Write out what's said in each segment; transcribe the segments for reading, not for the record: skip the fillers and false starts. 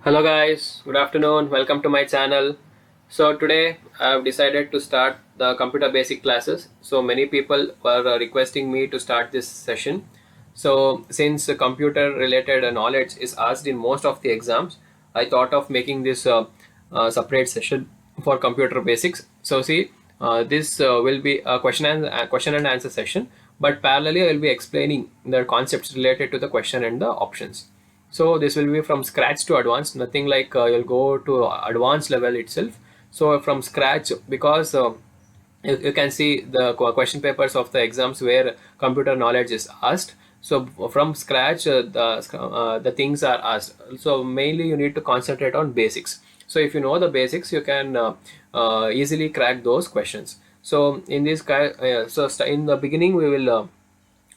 Hello guys, good afternoon. Welcome to my channel. So today I have decided to start the computer basic classes. So many people were requesting me to start this session. So since the computer related knowledge is asked in most of the exams, I thought of making this separate session for computer basics. So see, this will be a question and answer session, but parallelly I will be explaining the concepts related to the question and the options. So this will be from scratch to advanced, nothing like you'll go to advanced level itself. So from scratch, because you can see the question papers of the exams where computer knowledge is asked. So from scratch, the things are asked. So mainly you need to concentrate on basics. So if you know the basics, you can easily crack those questions. So in this in the beginning we will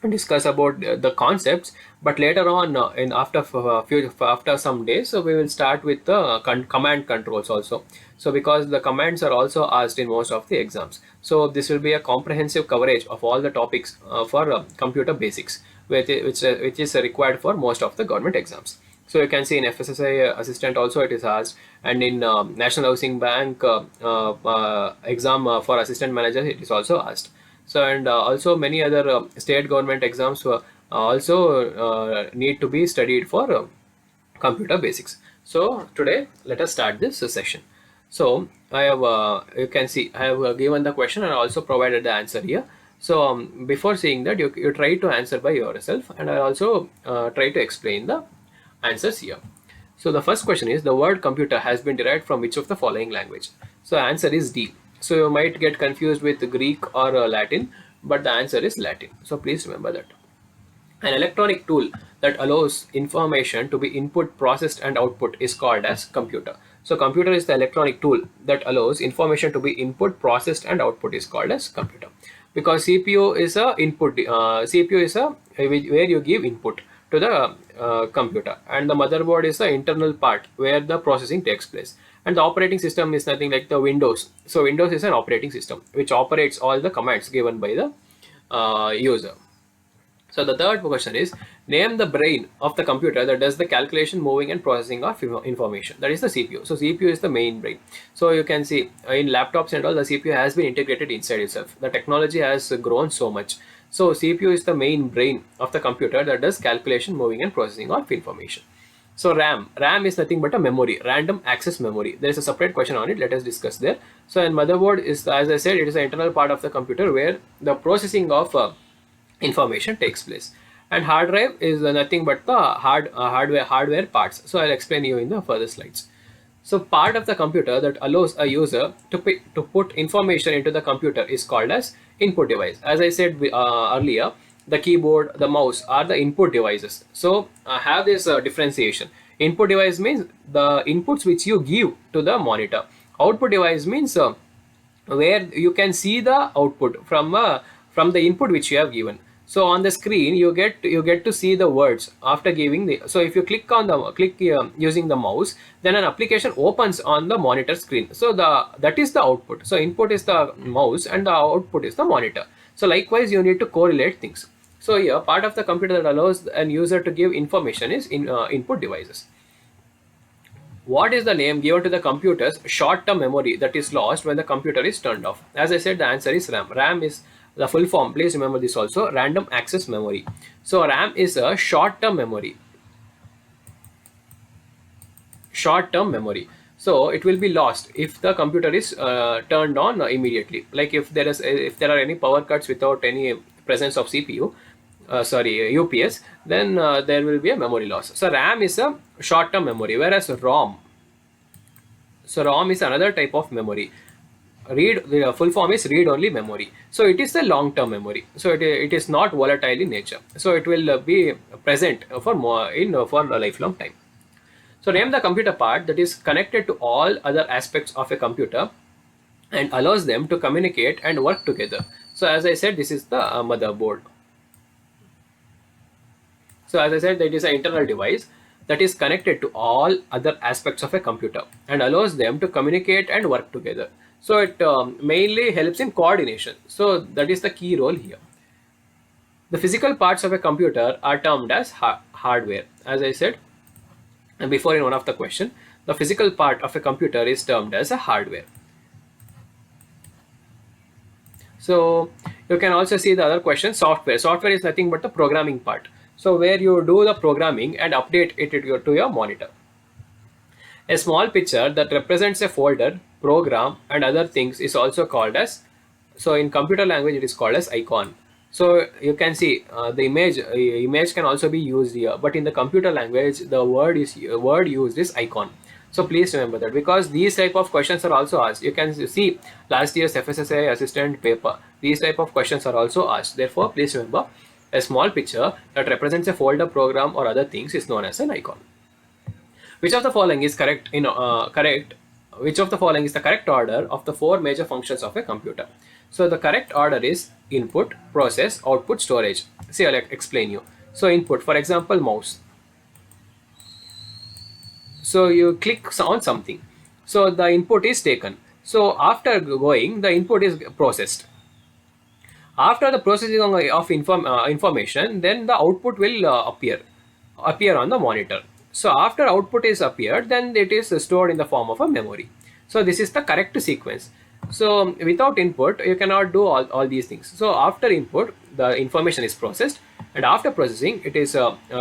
discuss about the concepts, but later on in after some days, so we will start with the command controls also. So because the commands are also asked in most of the exams, so this will be a comprehensive coverage of all the topics for computer basics, which is required for most of the government exams. So you can see in FSSI assistant also it is asked, and in National Housing Bank exam for assistant manager it is also asked. So and also many other state government exams also need to be studied for computer basics. So today let us start this session. So I have you can see I have given the question and also provided the answer here. So before seeing that, you try to answer by yourself, and I also try to explain the answers here. So the first question is, the word computer has been derived from which of the following language? So answer is D. So you might get confused with Greek or Latin, but the answer is Latin. So please remember that. An electronic tool that allows information to be input, processed, and output is called as computer. So computer is the electronic tool that allows information to be input, processed, and output is called as computer. Because CPU is a input, CPU is a where you give input to the computer, and the motherboard is the internal part where the processing takes place. And the operating system is nothing like the Windows. So Windows is an operating system which operates all the commands given by the user. So the third question is, name the brain of the computer that does the calculation, moving, and processing of information. That is the CPU. So CPU is the main brain. So you can see in laptops and all, the CPU has been integrated inside itself. The technology has grown so much. So CPU is the main brain of the computer that does calculation, moving, and processing of information. So RAM is nothing but a memory, random access memory. There is a separate question on it. Let us discuss there. So and motherboard is, as I said, it is an internal part of the computer where the processing of information takes place. And hard drive is nothing but the hardware parts. So I'll explain you in the further slides. So part of the computer that allows a user to put information into the computer is called as input device. As I said earlier, the keyboard, the mouse are the input devices. So I have this differentiation. Input device means the inputs which you give to the monitor. Output device means where you can see the output from the input which you have given. So on the screen you get to see the words after giving the. So if you click using the mouse, then an application opens on the monitor screen. So that is the output. So input is the mouse and the output is the monitor. So likewise you need to correlate things. So here part of the computer that allows an user to give information is input devices. What is the name given to the computer's short-term memory that is lost when the computer is turned off? As I said, the answer is RAM. RAM is the full form. Please remember this also. Random access memory. So RAM is a short-term memory. Short-term memory. So it will be lost if the computer is turned on immediately. Like if there are any power cuts without any presence of CPU, UPS, then there will be a memory loss. So RAM is a short-term memory, whereas ROM. So ROM is another type of memory. The full form is read-only memory. So it is the long-term memory. So it is not volatile in nature. So it will be present for for a lifelong time. So name the computer part that is connected to all other aspects of a computer and allows them to communicate and work together. So as I said, this is the motherboard. So as I said, that is an internal device that is connected to all other aspects of a computer and allows them to communicate and work together. So it mainly helps in coordination. So that is the key role here. The physical parts of a computer are termed as hardware, as I said before in one of the question. the physical part of a computer is termed as a hardware. So you can also see the other question, software. Software is nothing but the programming part. So where you do the programming and update it to your monitor. A small picture that represents a folder, program, and other things is also called as, so in computer language it is called as icon. So you can see the image can also be used here, but in the computer language the word used is icon. So please remember that, because these type of questions are also asked. You can see last year's FSSAI assistant paper, these type of questions are also asked. Therefore please remember, a small picture that represents a folder, program, or other things is known as an icon. Which of the following is correct which of the following is the correct order of the four major functions of a computer? So the correct order is input, process, output, storage. See, I'll explain you. So input, for example, mouse. So you click on something. So the input is taken. So after going, the input is processed. After the processing of information, then the output will appear on the monitor. So after output is appeared, then it is stored in the form of a memory. So this is the correct sequence. So without input, you cannot do all these things. So after input, the information is processed, and after processing, it is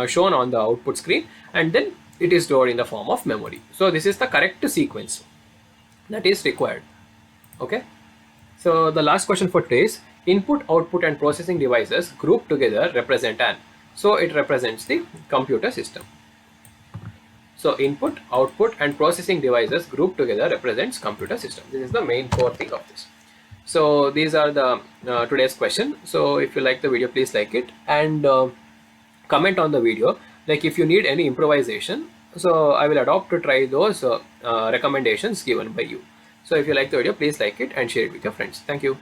shown on the output screen, and then it is stored in the form of memory. So this is the correct sequence that is required. Okay. So the last question for today is, input, output, and processing devices grouped together represent an. So it represents the computer system. So input, output, and processing devices grouped together represents computer system. This is the main core thing of this. So these are the today's question. So if you like the video, please like it, and comment on the video. Like if you need any improvisation, so I will adopt to try those recommendations given by you. So if you like the video, please like it and share it with your friends. Thank you.